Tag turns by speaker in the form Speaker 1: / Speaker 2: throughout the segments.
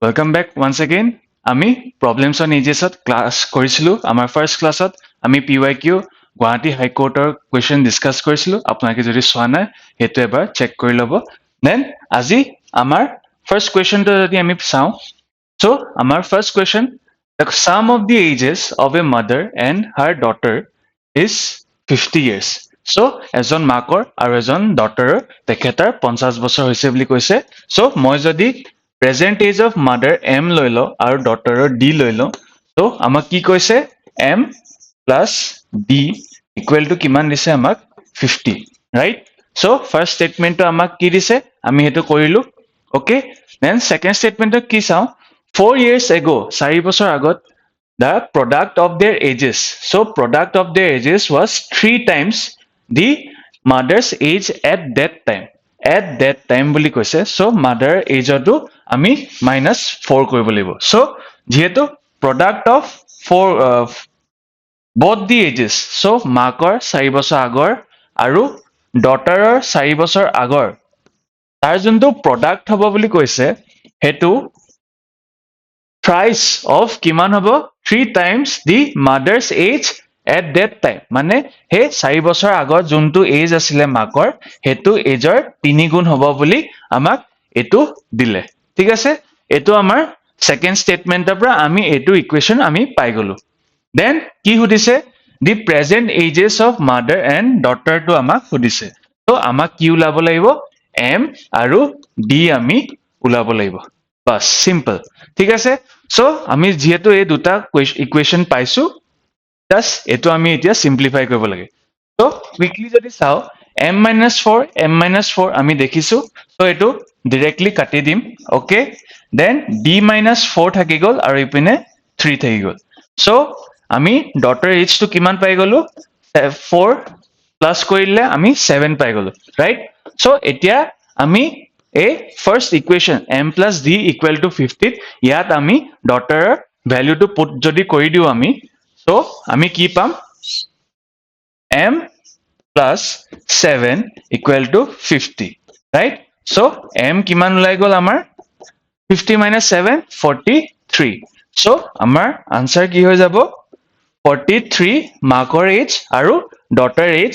Speaker 1: Welcome back once again. আমি Problems on Ages class কৰিছিলো আমাৰ ফাৰ্ষ্ট ক্লাছত আমি PYQ গুৱাহাটী হাইকোৰ্টৰ কুৱেশ্যন ডিছকাছ কৰিছিলো আপোনালোকে যদি চোৱা নাই সেইটো এবাৰ চেক কৰি ল'ব দেন আজি আমাৰ ফাৰ্ষ্ট কুৱেশ্যনটো যদি আমি চাওঁ so আমাৰ first question the sum of the ages of a mother and her daughter is 50 years so এজন মাকৰ আৰু এজন ডটাৰৰ তেখেতৰ 50 বছৰ হৈছে বুলি কৈছে so মই যদি present age of mother M লৈ লওঁ আৰু ডটাৰৰ ডি লৈ লওঁ তো আমাক কি কৈছে M plus D equal to কিমান দিছে আমাক 50 ৰাইট so ফাৰ্ষ্ট ষ্টেটমেন্টটো আমাক কি দিছে আমি সেইটো কৰিলো ওকে দেন সেকেন্ড ষ্টেটমেন্টত কি চাওঁ 4 years ago 4 বছৰ আগত the product of their ages so product of their ages was 3 times the mother's age at that time বুলি কৈছে so mother age to আমি -4 কৰিব লাগিব so যেহেতু product of 4 both the ages so মাকৰ 4 বছৰ আগৰ আৰু ডটাৰৰ 4 বছৰ আগৰ তাৰ যোনটো প্ৰডাক্ট হ'ব বুলি কৈছে হেতু thrice of কিমান হ'ব 3 times the mother's age at that time মানে হে 4 বছৰ আগত যোনটো এজ আছিলে মাকৰ হেতু এজৰ 3 গুণ হ'ব বুলি আমাক এটো দিলে ঠিক আছে এটো আমাৰ সেকেন্ড ষ্টেটমেন্টৰ পৰা আমি এটো ইকুৱেশন আমি পাই গলো দেন কি সুধিছে the present ages of mother and daughter to আমাক সুধিছে তো আমাক কি উলাব লাগিব m আৰু d আমি উলাব লাগিব বাস সিম্পল ঠিক আছে সো আমি যেহেতু এই দুটা ইকুৱেশন পাইছো জাস্ট এটো আমি এতিয়া সিম্পলিফাই কৰিব লাগে তো কুইকলি যদি চাও m-4 আমি দেখিছো তো এটো ডাইৰেক্টলি কাটি দিম ওকে দেন d-4 থাকি গল আৰু ইপিনে 3 থাকি গল সো আমি ডটাৰ এইজ টু কিমান পাই গলো 4 প্লাস কৰিলে আমি 7 পাই গলো ৰাইট সো এতিয়া আমি এই first ইকুৱেশন m plus d equal to 50 ইয়াত আমি ডটাৰৰ ভ্যালুটো পুট যদি কৰি দিও আমি সো আমি কি পাম m plus 7 equal to 50 right so m কিমান ওলাই গল আমাৰ 50 minus 7 43 so আমাৰ আনসাৰ কি হৈ যাব 43 মাকৰ এজ আৰু ডটাৰ এজ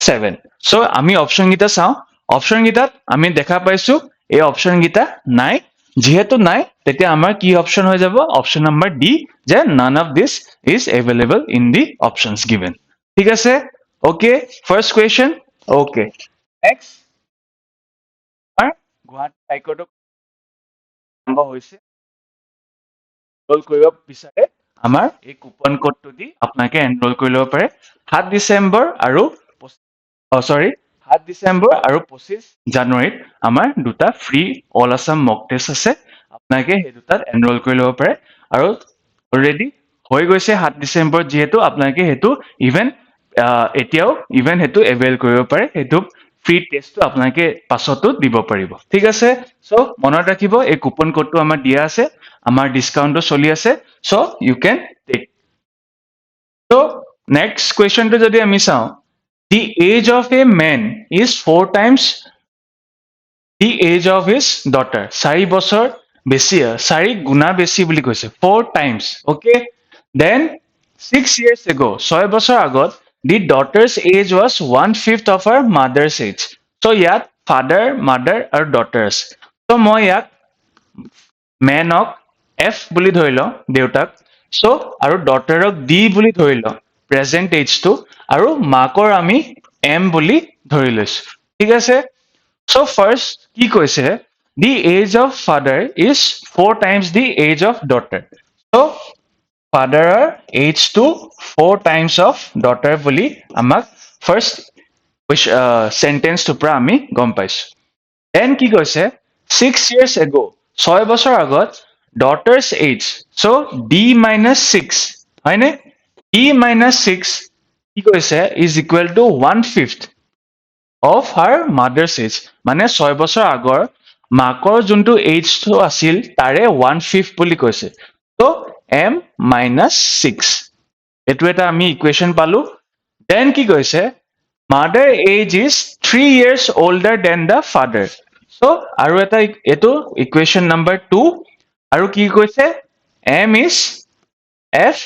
Speaker 1: 7 so আমি অপশন গিটা চাও অপশন গিটাত আমি দেখা পাইছো এই অপশন গিটা নাই যেহেতু নাই তেতিয়া আমাৰ কি অপশন হৈ যাব অপশন নাম্বার ডি যে none of this is available in the options given ঠিক আছে okay first question okay next আর গুৱাহাটী হাইকোৰ্টৰ আৰম্ভ হৈছে এনৰোল কৰিব বিচাৰে আমাৰ এই কুপন কোডটো দি আপোনালোকে এনৰোল কৰি ল'ব পাৰে 7 ডিসেম্বৰ আৰু 7 ডিসেম্বৰ আৰু 25 জানুৱাৰীত আমাৰ দুটা ফ্ৰী অল আসাম মক টেষ্ট আছে আপোনালোকে সেই দুটাত এনৰোল কৰি ল'ব পাৰে আৰু অলৰেডি হৈ গৈছে 7 ডিসেম্বৰ যেহেতু আপোনালোকে হেতু ইভেন এতিয়াও ইভেন হেতু এভেইল কৰিব পাৰে হেতু ফ্ৰী টেষ্টটো আপোনালোকে পাছতো দিব পাৰিব ঠিক আছে সো মনত ৰাখিব এই কুপন কোডটো আমাৰ দিয়া আছে আমাৰ ডিসকাউন্টটো চলি আছে so you can take so next কোয়েশ্চনটো যদি আমি চাও the age of a man is 4 times the age of his daughter 4 বছৰ বেছি 4 গুণা বেছি বুলি কৈছে 4 times okay then 6 years ago 6 বছৰ আগত the daughter's age was 1/5 of her mother's age so ইয়াত father mother আৰু daughters so মই ইয়াক মেনক f বুলি ধৰি লওঁ দেউতাক so আৰু ডটাৰক d বুলি ধৰি লওঁ প্ৰেজেন্ট এজটো আৰু মাকৰ আমি m বুলি ধৰি লৈছো ঠিক আছে so first কি কৈছে the age of father is 4 times the age of daughter so father age to 4 times of daughter বুলি আমাক first sentence to পৰা আমি গম পাইছো then কি কৈছে 6 years ago 6 বছৰ আগত daughter's age so d minus 6 হয়নে d minus 6 কি কৈছে is equal to 1/5 of her mother's age মানে 6 বছৰ আগৰ মাকৰ যোনটো এজটো আছিল তাৰে 1/5 বুলি কৈছে তো m minus 6 এটো এটা আমি ইকুৱেশন পালো দেন কি কৈছে mother age is 3 years older than the father so আৰু এটা এটো ইকুৱেশন নাম্বাৰ 2 আৰু কি কৈছে m is f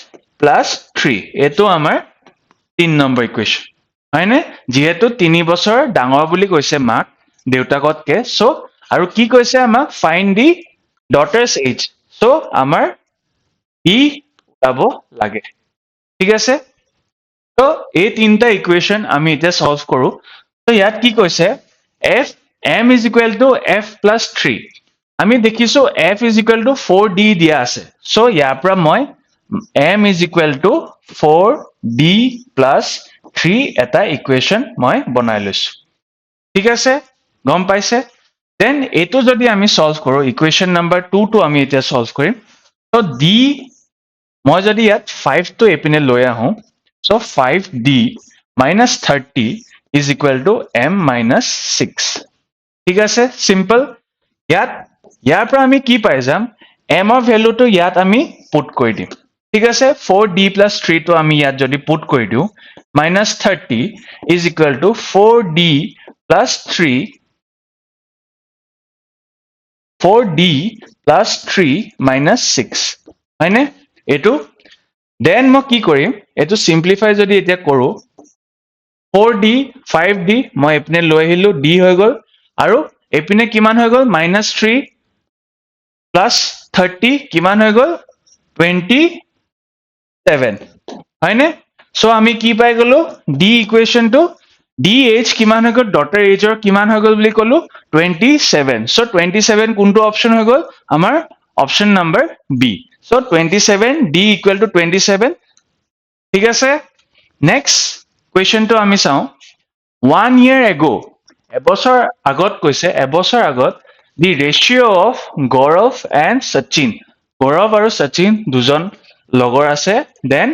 Speaker 1: plus 3 এইটো আমাৰ 3 নম্বৰ ইকুৱেশ্যন হয়নে যিহেতু 3 বছৰ ডাঙৰ বুলি কৈছে মাক দেউতাকতকে সো আৰু কি কৈছে আমাক ফাইন্ড দি ডটাৰ্স এজ সো আমাৰ ই ওলাব লাগে ঠিক আছে তো এই তিনটা ইকুৱেশ্যন আমি এতিয়া সলভ কৰো তো ইয়াত কি কৈছে f m is equal to f plus 3 আমি দেখিছো f is equal to 4d দিয়া আছে সো ইয়াৰ পৰা মই m is equal to 4d plus 3 এটা ইকুৱেশ্যন মই বনাই লৈছো ঠিক আছে গম পাইছে দেন এইটো যদি আমি সলভ কৰো ইকুৱেশ্যন নম্বৰ 2 টো আমি এতিয়া সলভ কৰিম তো d মই যদি ইয়াত 5 টো এপিনে লৈ আহো so 5d minus 30 is equal to m minus 6 ঠিক আছে simple ইয়াৰ পৰা আমি কি পাই যাম m ৰ ভ্যালুটো ইয়াত আমি পুট কৰি দিম ঠিক আছে 4d plus 3 টো আমি ইয়াত যদি পুট কৰি দিও minus 30 is equal to 4d plus 3 4d plus 3 minus 6 হয়নে এইটো দেন মই কি কৰিম এইটো সিম্পলিফাই যদি এতিয়া কৰো 4d 5d মই এপিনে লৈ আহিলো d হৈ গল আৰু এপিনে কিমান হৈ গল -3 plus 30 কিমান হৈ গল 27 হয়নে সো আমি কি পাই গলো d ইকুৱেশ্যন টো d age কিমান হৈ গল ডটাৰ এজৰ কিমান হৈ গল বুলি কলো 27 সো 27 কোনটো অপচন হৈ গল আমাৰ option number b so 27 d equal to 27 ঠিক আছে নেক্সট কুৱেশ্যনটো আমি চাও 1 year ago এবছৰ আগত কৈছে এবছৰ আগত the ratio of Gaurav and Sachin Gaurav আৰু Sachin দুজন লগৰ আছে then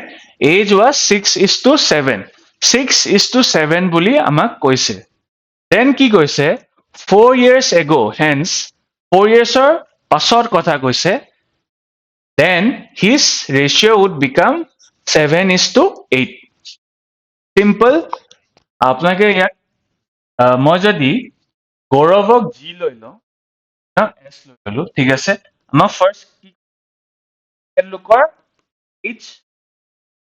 Speaker 1: age was 6:7 6:7 বুলি আমাক কৈছে then কি কৈছে 4 years ago hence 4 years ৰ পাছৰ কথা কৈছে then his ratio would become 7:8 simple আপোনাকে ইয়াত মই যদি গৌৰৱক জি লৈ লওঁ এছ লৈ ললো ঠিক আছে আমাৰ ফাৰ্ষ্ট কি লোকৰ এইচ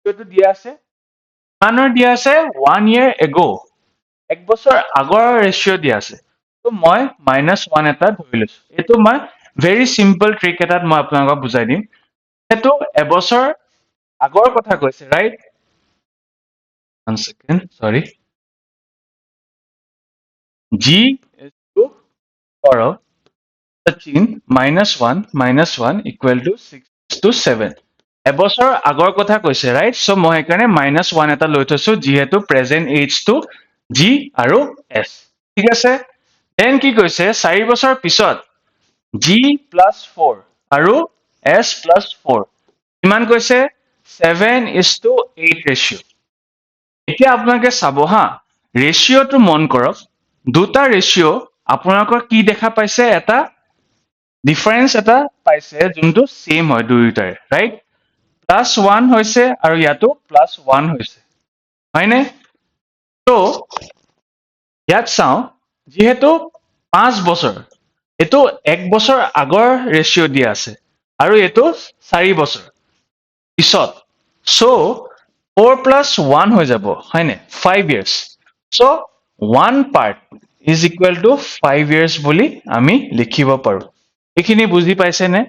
Speaker 1: টো দিয়া আছে কিমানৰ দিয়া আছে 1 year ago এক বছৰ আগৰ ৰেচিঅ দিয়া আছে তো মই -1 এটা ধৰি লৈছো এইটো মই ভেৰি সিম্পল ট্ৰিক এটাত মই আপোনালোকক বুজাই দিম এইটো এবছৰ আগৰ কথা কৈছে right 1 second sorry g is to Gaurav Sachin -1 equal to 6:7 এবছৰ আগৰ কথা কৈছে ৰাইট সো মই একাৰণে -1 এটা লৈ থৈছো যিহেতু প্ৰেজেন্ট এজ টো g আৰু s ঠিক আছে দেন কি কৈছে 4 বছৰ পিছত g + 4 আৰু s + 4 কিমান কৈছে 7:8 ৰেচিঅ এতিয়া আপোনালোকে চাব হা ৰেচিঅটো মন কৰক দুটা ৰেচিঅ আপোনালোকৰ কি দেখা পাইছে এটা ডিফাৰেন্স এটা পাইছে যোনটো সেম হয় দুইটাৰে ৰাইট +1 হৈছে আৰু ইয়াতো +1 হৈছে হয়নে তো ইয়াত চাও যেহেতু 5 বছৰ এটো 1 বছৰ আগৰ ৰেচিঅ দিয়া আছে আৰু এটো 4 বছৰ পিছত সো 4 + 1 হৈ যাব হয়নে 5 years so 1 part is equal to 5 years বুলি আমি লিখিব পাৰো এইখিনি বুজি পাইছে নে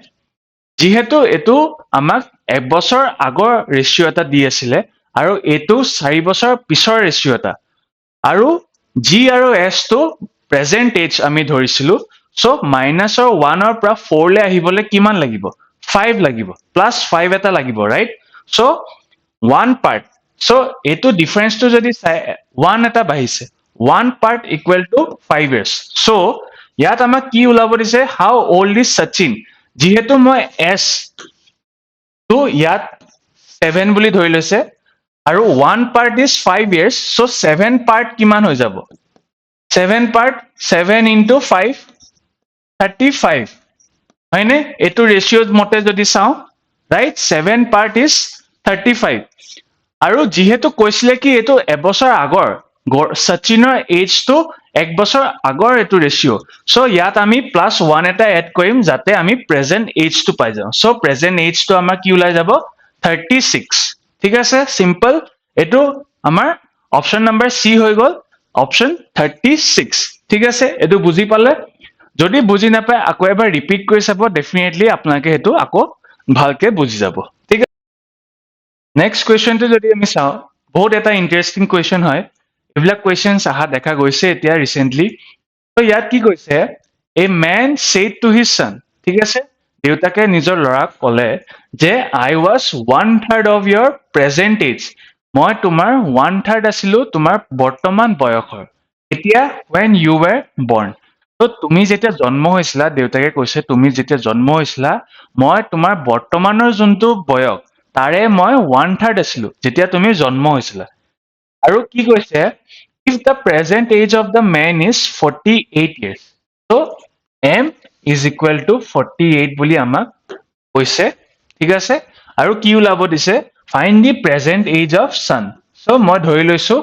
Speaker 1: যেহেতু এটো আমাক 1 বছৰ আগৰ ৰেচিঅ এটা দি আছিল আৰু এটো 4 বছৰ পিছৰ ৰেচিঅ এটা আৰু g আৰু s টো প্ৰেজেন্ট এজ আমি ধৰিছিলো সো -1 ৰ পৰা 4 লে আহিবলৈ কিমান লাগিব 5 লাগিব +5 এটা লাগিব ৰাইট সো 1 part সো এটো ডিফাৰেন্স টো যদি 1 এটা বাহিছে 1 part equal to 5 years so ইয়াত আমাক কি ওলাব দিছে হাউ ওল্ড ইজ সচিন যেহেতু মই s তো ইয়াত 7 বুলি ধৰি লৈছে আৰু 1 part is 5 years so 7 part কিমান হৈ যাব 7 part 7 into 5 35 হয়নে এটো ৰেচিঅ মতে যদি চাও ৰাইট 7 part is 35 আৰু যেহেতু কৈছিলে কি এটো এবছৰ আগৰ সচিনৰ এজ টো এক বছৰ আগৰ এটো ৰেশিও সো ইয়াত আমি +1 এটা এড কৰিম যাতে আমি প্ৰেজেন্ট এজ টো পাই যাও সো প্ৰেজেন্ট এজ টো আমাৰ কি ওলাই যাব 36 ঠিক আছে সিম্পল এটো আমাৰ অপশন নাম্বাৰ সি হৈ গল অপশন 36 ঠিক আছে এটো বুজি পালে যদি বুজি নাপায় আকৌ এবাৰ ৰিপিট কৰি চাব ডেফিনেটলি আপোনাকে হেতু আকৌ ভালকে বুজি যাব ঠিক আছে নেক্সট কোৱেশ্চনটো যদি আমি চাও বহুত এটা ইন্টাৰেস্টিং কোৱেশ্চন হয় এইবিলাক কোৱেশ্চনছ আহা দেখা গৈছে এতিয়া ৰিসেন্টলি তো ইয়াত কি কৈছে a man said to his son ঠিক আছে দেউতাকে নিজৰ লৰাক কলে যে I was 1/3 of your present age মই তোমাৰ 1/3 আছিলো তোমাৰ বৰ্তমান বয়সৰ এতিয়া when you were born তো তুমি যেতিয়া জন্ম হৈছিলা দেউতাকে কৈছে তুমি যেতিয়া জন্ম হৈছিলা মই তোমাৰ বৰ্তমানৰ যোনটো বয়স তাৰে মই 1/3 আছিলো যেতিয়া তুমি জন্ম হৈছিলা আৰু কি কৈছে if the present age of the man is 48 years so m is equal to 48 বুলি আমাক কৈছে ঠিক আছে আৰু কি ওলাব দিছে find the present age of son so মই ধৰি লৈছো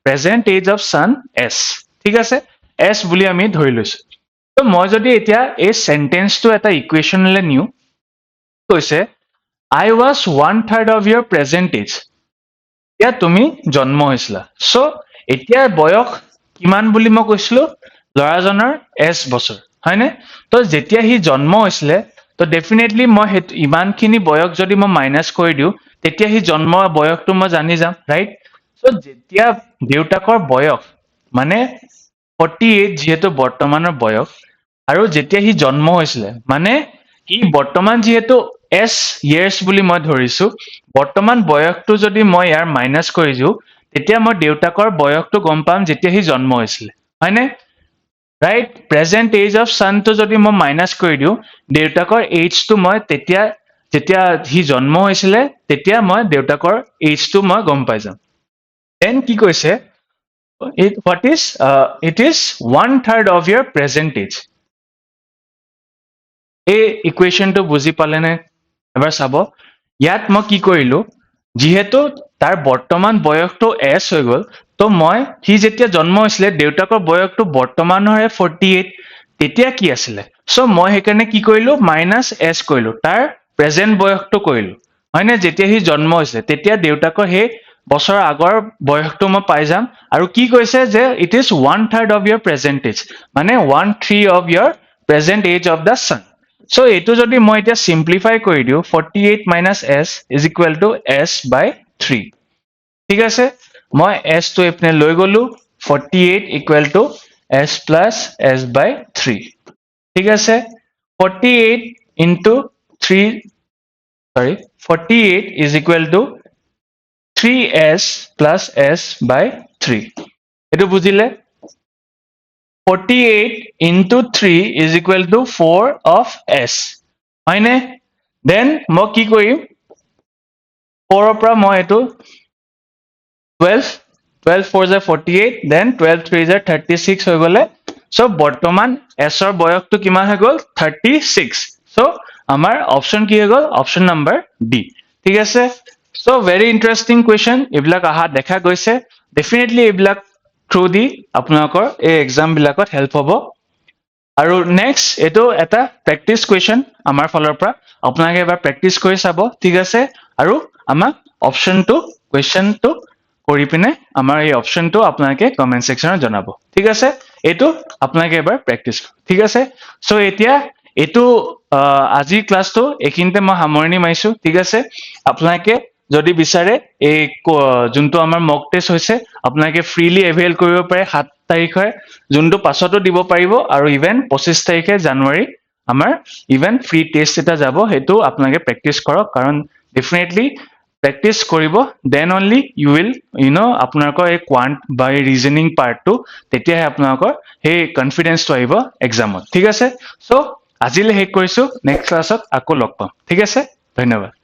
Speaker 1: present age of son s ঠিক আছে s বুলি আমি ধৰি লৈছো তো মই যদি এতিয়া এই সেন্টেন্সটো এটা ইকুৱেশনলে নিউ কৈছে I was 1/3 of your present age এতিয়া তুমি জন্ম হৈছিলা সো এতিয়া বয়স কিমান বুলি মই কৈছিলো লৰাজনৰ s বছৰ হয়নে তো যেতিয়া হি জন্ম হৈছিলে তো ডেফিনেটলি মই ইমানখিনি বয়স যদি মই মাইনাস কৰি দিও তেতিয়া হি জন্ম বয়সটো মই জানি যাম ৰাইট সো যেতিয়া দেউতাকৰ বয়স মানে 48 যেহেতু বৰ্তমানৰ বয়স আৰু যেতিয়া হি জন্ম হৈছিলে মানে হি বৰ্তমান যেহেতু s years বুলি মই ধৰিছো বৰ্তমান বয়সটো যদি মই ইয়াৰ মাইনাস কৰি দিও তেতিয়া মই দেউতাকৰ বয়সটো গম পাম যেতিয়া হি জন্ম হৈছিলে হয়নে right present age of son টো যদি মই মাইনাস কৰি দিও দেউতাকৰ এজ টো মই তেতিয়া যেতিয়া হি জন্ম হৈছিলে তেতিয়া মই দেউতাকৰ এজ টো মই গম পাই যাম দেন কি কৈছে it is 1/3 of your present age এই ইকুৱেশনটো বুজি পালেনে এবাৰ চাব ইয়াত মই কি কৰিলো যেহেতু তাৰ বৰ্তমান বয়সটো s হৈ গল তো মই হি যেতিয়া জন্ম হৈছিলে দেউতাকৰ বয়সটো বৰ্তমানৰে 48 তেতিয়া কি আছিলে সো মই হেকাৰণে কি কৰিলো -s কৰিলো তাৰ প্ৰেজেন্ট বয়সটো কৰিলো হয়নে যেতিয়া হি জন্ম হৈছিলে তেতিয়া দেউতাকৰ হে বছৰ আগৰ বয়সটো মই পাই যাম আৰু কি কৈছে যে it is 1/3 of your present age মানে 1/3 of your present age of the son so এইটো যদি মই এতিয়া সিম্পলিফাই কৰি দিও 48 - s is equal to s by 3 ঠিক আছে মই s টো এপনে লৈ গলো 48 equal to s plus s by 3 ঠিক আছে 48 into 48 is equal to 3s plus s by 3 এটো বুজিলে 48 into 3 is equal to 4 of s হয়নে then মই কি কৰিম 4 পৰা মই এটো 12 4 is 48 then 12 3 is 36 হৈ গলে সো বৰ্তমান s ৰ বয়সটো কিমান হৈ গল 36 সো আমাৰ অপশন কি হৈ গল অপশন নাম্বাৰ ডি ঠিক আছে সো ভেৰি ইন্টাৰেস্টিং কোৱেশ্চন এইবিলাক আহা দেখা গৈছে ডেফিনেটলি এইবিলাক থ্ৰু দি আপোনালোকৰ এই এক্সাম বিলাকত হেল্প হ'ব আৰু নেক্সট এটো এটা প্ৰেক্টিস কোৱেশ্চন আমাৰ ফালৰ পৰা আপোনালোকে এবাৰ প্ৰেক্টিস কৰি চাব ঠিক আছে আৰু আমাক অপশনটো কোৱেশ্চনটো কৰি পিনে আমাৰ এই অপশনটো আপোনালোকে কমেন্ট সেকশনত জনাব ঠিক আছে এটো আপোনালোকে এবাৰ প্ৰেক্টিস ঠিক আছে সো এতিয়া এটো আজি ক্লাসটো একিনতে মই সামৰণি মাইছো ঠিক আছে আপোনালোকে যদি বিচাৰে এই যোনটো আমাৰ মক টেষ্ট হৈছে আপোনালোকে ফ্ৰীলি এভেইল কৰিব পাৰে 7 তাৰিখে যোনটো পাছতো দিব পাৰিব আৰু ইভেন 25 তাৰিখে জানুৱাৰী আমাৰ ইভেন ফ্ৰী টেষ্ট এটা যাব হেতু আপোনালোকে প্ৰেক্টিস কৰক কাৰণ ডেফিনেটলি প্ৰেক্টিস কৰিব দেন অনলি ইউ উইল আপোনালোকৰ এই কোৱান্ট বাই ৰিজনিং পাৰ্টটো তেতিয়াহে আপোনালোকৰ হে কনফিডেন্সটো আহিব এক্সামত ঠিক আছে সো আজিলে হেক কৰিছো নেক্সট ক্লাছত আকৌ লগ পাম ঠিক আছে ধন্যবাদ